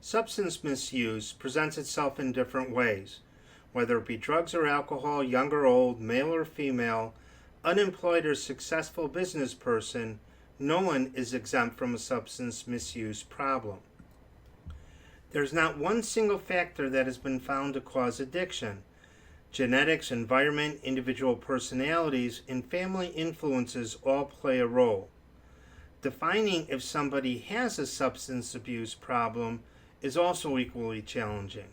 Substance misuse presents itself in different ways, whether it be drugs or alcohol, young or old, male or female, unemployed or successful business person. No one is exempt from a substance misuse problem. There's not one single factor that has been found to cause addiction. Genetics, environment, individual personalities, and family influences all play a role. Defining if somebody has a substance abuse problem is also equally challenging.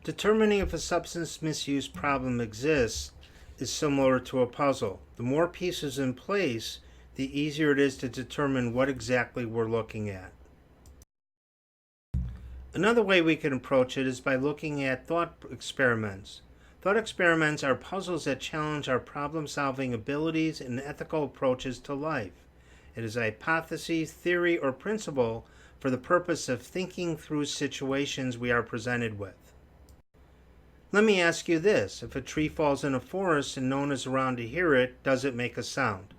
Determining if a substance misuse problem exists is similar to a puzzle. The more pieces in place, the easier it is to determine what exactly we're looking at. Another way we can approach it is by looking at thought experiments. Thought experiments are puzzles that challenge our problem-solving abilities and ethical approaches to life. It is a hypothesis, theory, or principle for the purpose of thinking through situations we are presented with. Let me ask you this. If a tree falls in a forest and no one is around to hear it, does it make a sound?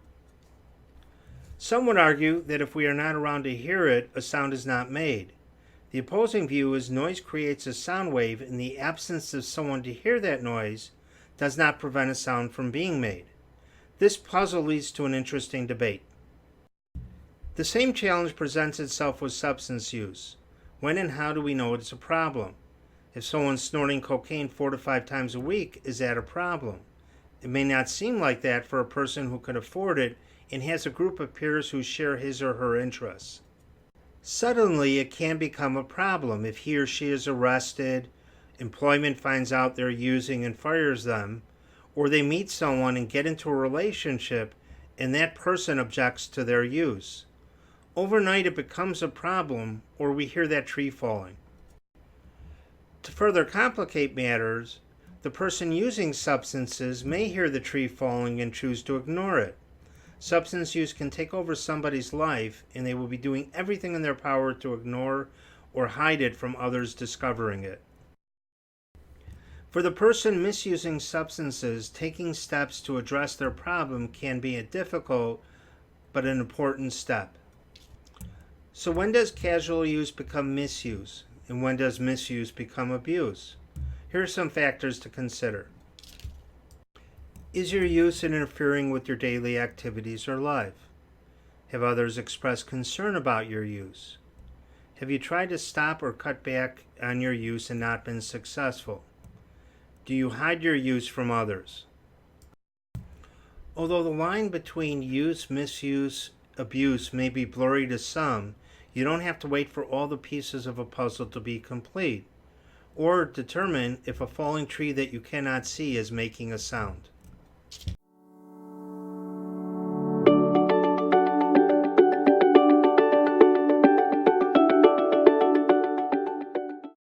Some would argue that if we are not around to hear it, a sound is not made. The opposing view is noise creates a sound wave, and the absence of someone to hear that noise does not prevent a sound from being made. This puzzle leads to an interesting debate. The same challenge presents itself with substance use. When and how do we know it's a problem? If someone's snorting cocaine 4 to 5 times a week, is that a problem? It may not seem like that for a person who can afford it and has a group of peers who share his or her interests. Suddenly, it can become a problem if he or she is arrested, employment finds out they're using and fires them, or they meet someone and get into a relationship and that person objects to their use. Overnight, it becomes a problem, or we hear that tree falling. To further complicate matters, the person using substances may hear the tree falling and choose to ignore it. Substance use can take over somebody's life, and they will be doing everything in their power to ignore or hide it from others discovering it. For the person misusing substances, taking steps to address their problem can be a difficult but an important step. So when does casual use become misuse? And when does misuse become abuse? Here are some factors to consider. Is your use interfering with your daily activities or life? Have others expressed concern about your use? Have you tried to stop or cut back on your use and not been successful? Do you hide your use from others? Although the line between use, misuse, abuse may be blurry to some, you don't have to wait for all the pieces of a puzzle to be complete, or determine if a falling tree that you cannot see is making a sound.